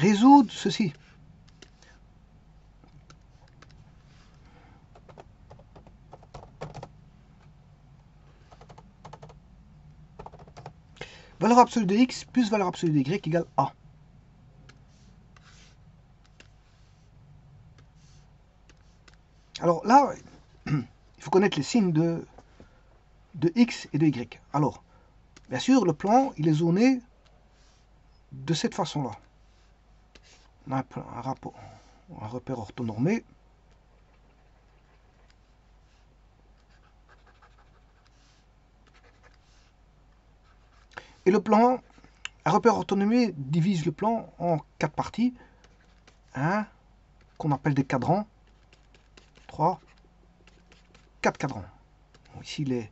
résoudre ceci. Valeur absolue de x plus valeur absolue de y égale a. Alors là, il faut connaître les signes de x et de y. Alors, bien sûr, le plan, il est zoné de cette façon-là. On a un repère orthonormé. Et le plan, un repère orthonormé divise le plan en 4 parties, hein, qu'on appelle des cadrans. 3, 4 cadrans. Donc ici, les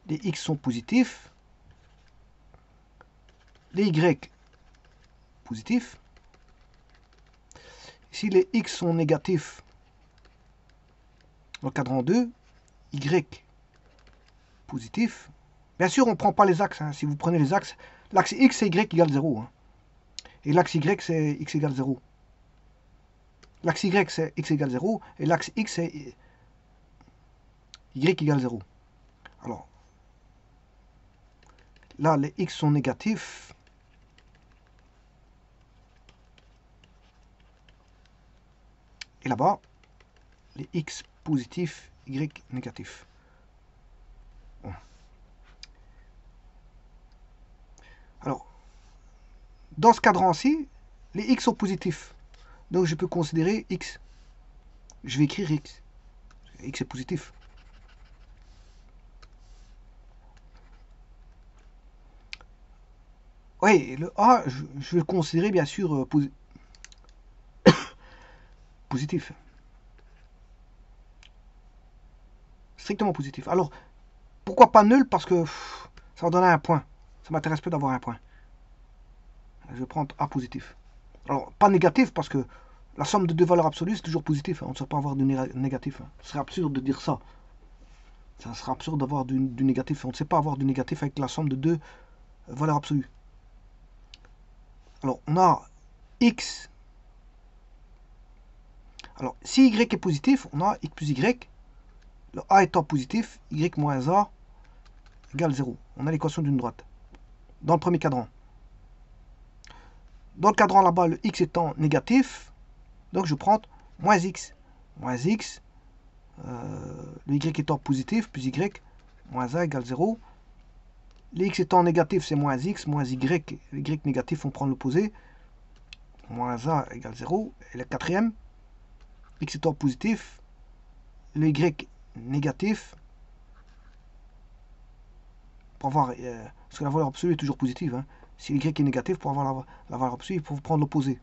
x sont positifs, les y positifs. Ici, les x sont négatifs dans le cadran 2, y positif. Bien sûr, on ne prend pas les axes. Hein. Si vous prenez les axes, l'axe x c'est y égale 0. Hein. Et l'axe y c'est x égale 0. L'axe y c'est x égale 0. Et l'axe x c'est y égale 0. Alors, là, les x sont négatifs. Et là-bas, les x positifs, y négatifs. Bon. Alors, dans ce cadran-ci, les x sont positifs. Donc, je peux considérer x. Je vais écrire x. X est positif. Oui, le A, je vais le considérer bien sûr positif. Strictement positif. Alors, pourquoi pas nul? Parce que ça va donner un point. Ça m'intéresse peu d'avoir un point. Je vais prendre A positif. Alors, pas négatif parce que la somme de deux valeurs absolues, c'est toujours positif. On ne sait pas avoir du négatif. Ce serait absurde de dire ça. Ça serait absurde d'avoir du négatif. On ne sait pas avoir du négatif avec la somme de deux valeurs absolues. Alors, on a x. Alors, si y est positif, on a x plus y. Le a étant positif, y moins a égale 0. On a l'équation d'une droite. Dans le premier cadran. Dans le cadran là-bas, le x étant négatif, donc je prends moins x. Moins x, le y étant positif, plus y, moins a égale 0. Les x étant négatif, c'est moins x, moins y, les y négatifs, on prend l'opposé. Moins a égale 0. Et le quatrième, x étant positif, le y négatif, pour avoir, parce que la valeur absolue est toujours positive. Hein. Si y est négatif, pour avoir la valeur absolue, il faut prendre l'opposé.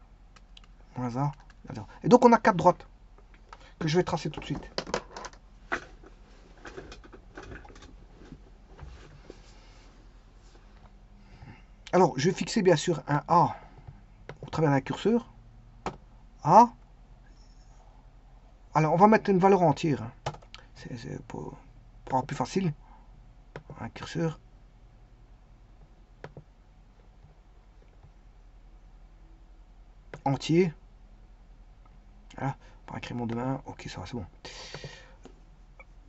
Moins a égale 0. Et donc on a 4 droites que je vais tracer tout de suite. Alors, je vais fixer bien sûr un A au travers d'un curseur. A. Alors, on va mettre une valeur entière. C'est pour avoir plus facile. Un curseur. Entier. Voilà. Par un crayon de main. Ok, ça va, c'est bon.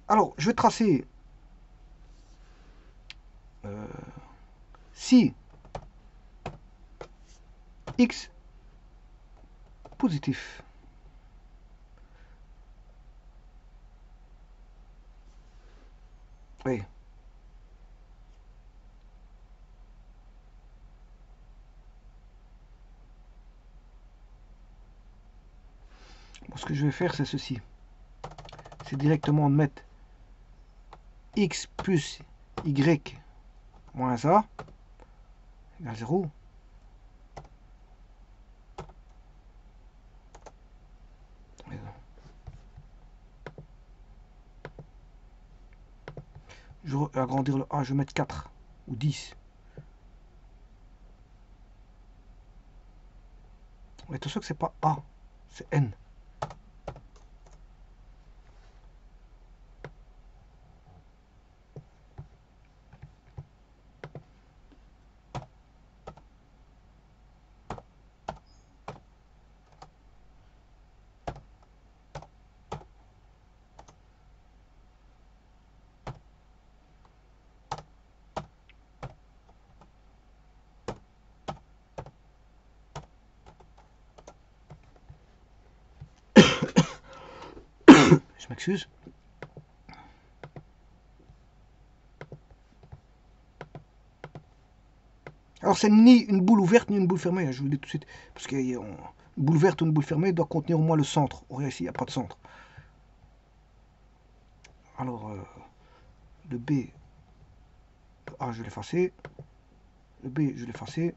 Alors, je vais tracer si x positif. Oui. Bon, ce que je vais faire, c'est ceci. C'est directement de mettre x plus y moins a égale 0. Je vais agrandir le A, je vais mettre 4 ou 10. Mais attention que c'est pas A, c'est N. Excuse. Alors c'est ni une boule ouverte ni une boule fermée, je vous le dis tout de suite. Parce qu'une boule ouverte ou une boule fermée doit contenir au moins le centre. Or ici, il n'y a pas de centre. Alors, le B, le A, je vais l'effacer. Le B, je vais l'effacer.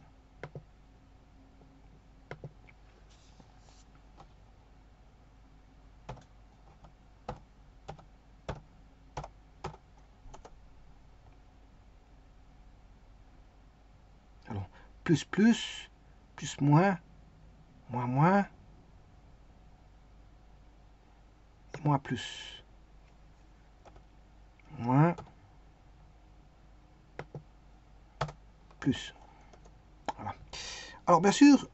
Alors, plus, moins, moins, et moins plus. Moins, plus. Voilà. Alors, bien sûr,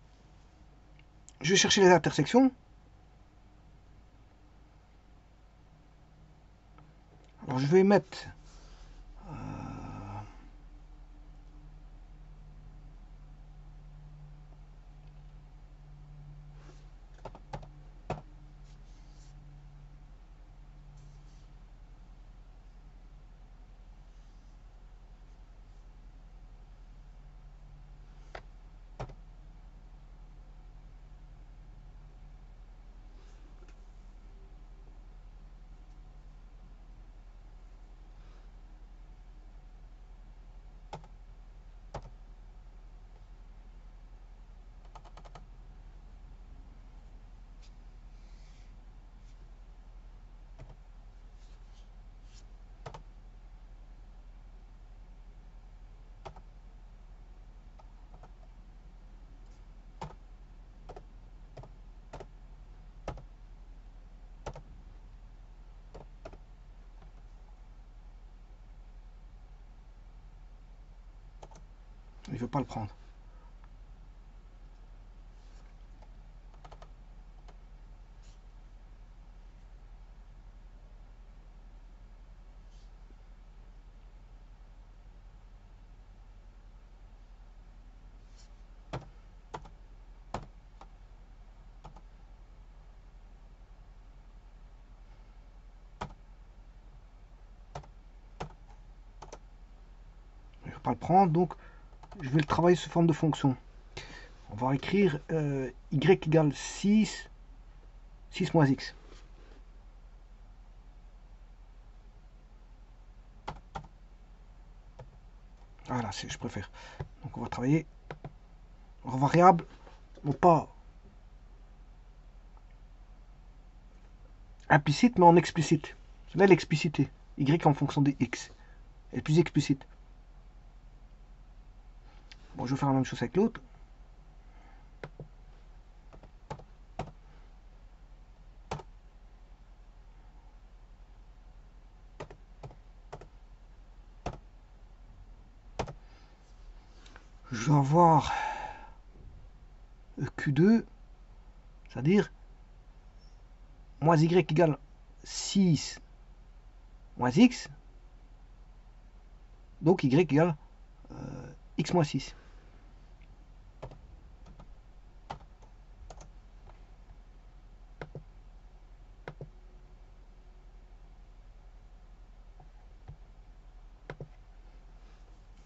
je vais chercher les intersections. Alors, je vais mettre... Il ne veut pas le prendre. Il ne veut pas le prendre, donc je vais le travailler sous forme de fonction. On va écrire y égale 6 moins x. Voilà, je préfère. Donc on va travailler en variable, non pas implicite, mais en explicite. C'est là l'explicité. Y en fonction des x. Elle est plus explicite. Bon, je vais faire la même chose avec l'autre. Je vais avoir Q2, c'est-à-dire moins y égale 6 moins x, donc y égale x moins 6.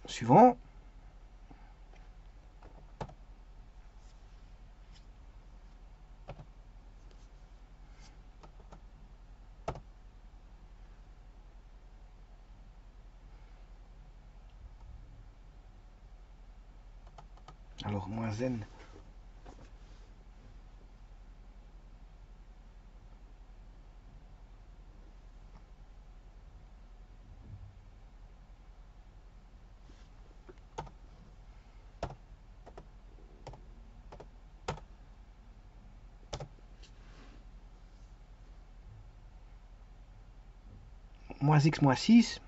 Suivant. Alors, moins n. Moins x moins 6.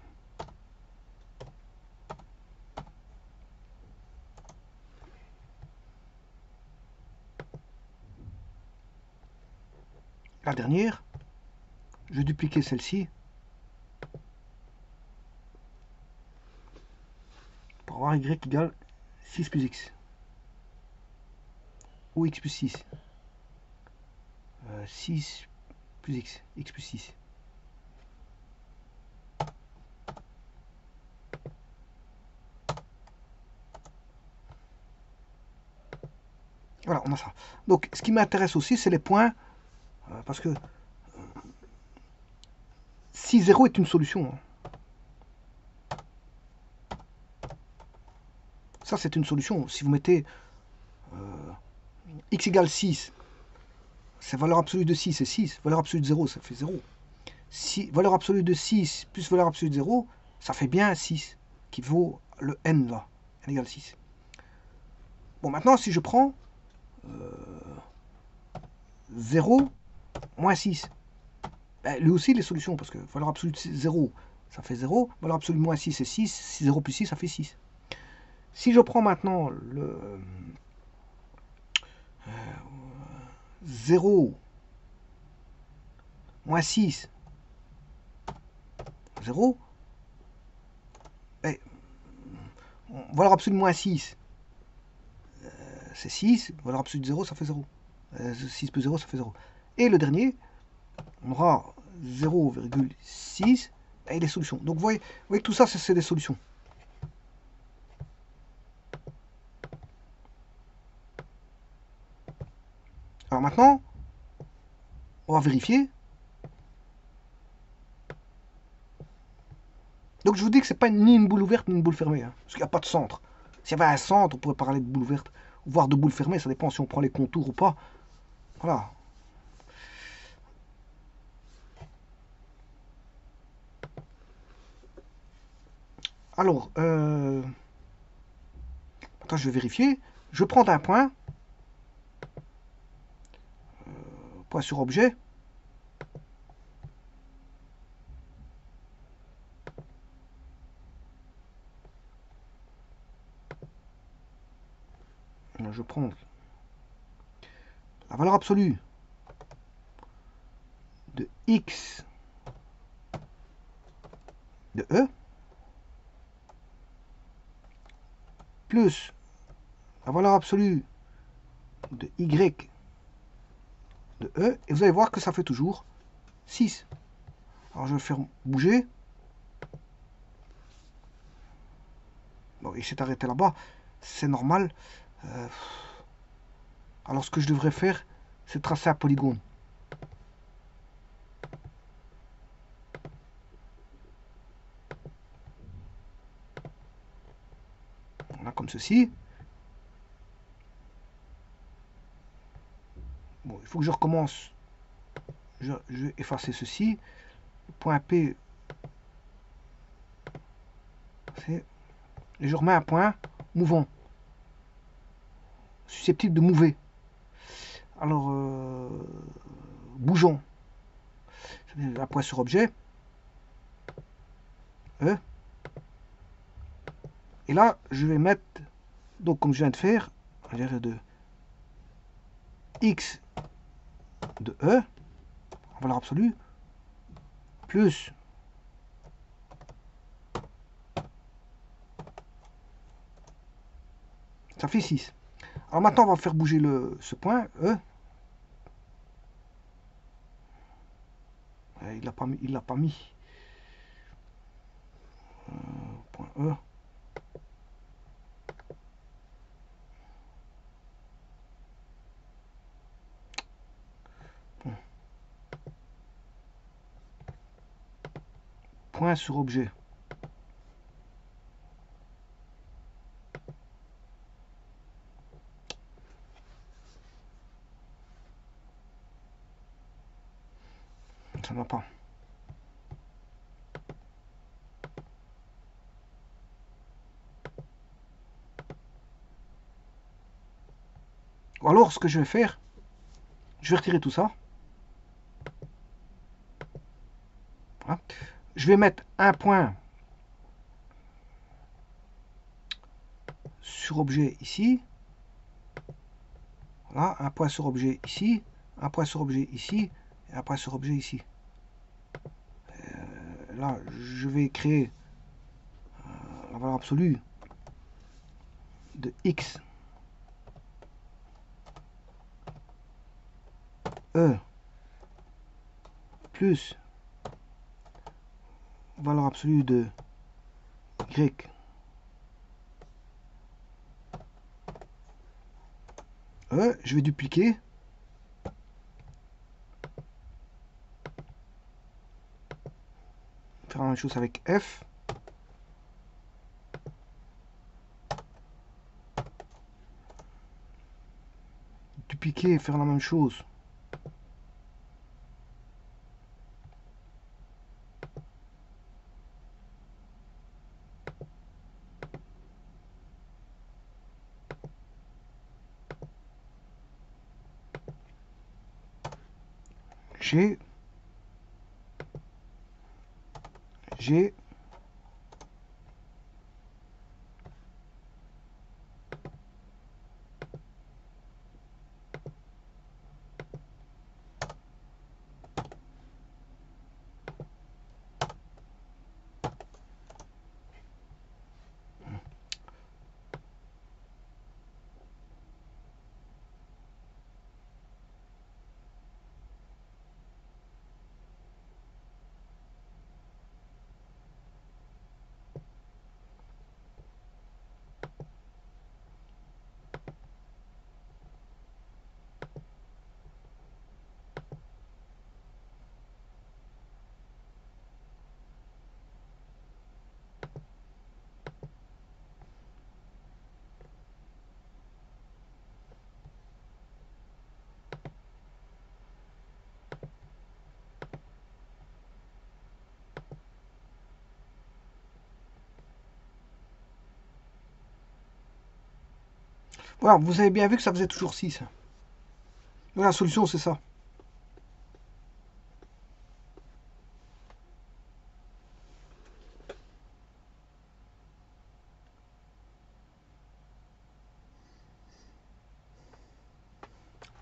La dernière, je vais dupliquer celle-ci pour avoir y égale 6 plus x. Ou x plus 6. 6 plus x. X plus 6. Voilà, on a ça. Donc, ce qui m'intéresse aussi, c'est les points, parce que si 0 est une solution, ça c'est une solution. Si vous mettez x égale 6, c'est valeur absolue de 6, c'est 6. Valeur absolue de 0, ça fait 0. Si valeur absolue de 6 plus valeur absolue de 0, ça fait bien 6, qui vaut le n là, n égale 6. Bon, maintenant, si je prends 0 moins 6, ben, lui aussi, les solutions, parce que valeur absolue de 0, ça fait 0. Valeur absolue de moins 6, c'est 6. 0 plus 6, ça fait 6. Si je prends maintenant le 0 moins 6, 0, et valeur absolue de moins 6, c'est 6. Valeur absolue de 0, ça fait 0. 6 plus 0, ça fait 0. Et le dernier, on aura 0,6 et les solutions. Donc vous voyez que tout ça, c'est des solutions. Alors maintenant, on va vérifier. Donc je vous dis que c'est pas ni une boule ouverte ni une boule fermée, hein, parce qu'il n'y a pas de centre. S'il y avait un centre, on pourrait parler de boule ouverte, voire de boule fermée, ça dépend si on prend les contours ou pas. Voilà. Alors, attends, je vais vérifier. Je prends un point, point sur objet. Je prends la valeur absolue de x de e plus la valeur absolue de y de e, et vous allez voir que ça fait toujours 6. Alors je vais faire bouger. Bon, il s'est arrêté là-bas, c'est normal. Alors ce que je devrais faire, c'est tracer un polygone. Voilà, comme ceci. Bon, il faut que je recommence. Je vais effacer ceci. Point P. Et je remets un point mouvant. Susceptible de mouver. Alors, bougeons. Un point sur objet. E. Et là, je vais mettre, donc comme je viens de faire, de x de E, en valeur absolue, plus ça fait 6. Alors maintenant, on va faire bouger ce point, E. Il l'a pas mis. Il l'a pas mis. Point E. Bon. Point sur objet. Ça ne va pas. Alors, ce que je vais faire, je vais retirer tout ça. Voilà. Je vais mettre un point sur objet ici. Voilà, un point sur objet ici, un point sur objet ici, et un point sur objet ici. Là, je vais créer la valeur absolue de x e plus valeur absolue de y Je vais dupliquer. Faire la même chose avec F. Dupliquer, faire la même chose. G. G. Voilà, vous avez bien vu que ça faisait toujours 6. Donc la solution, c'est ça.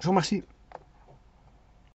Je vous remercie.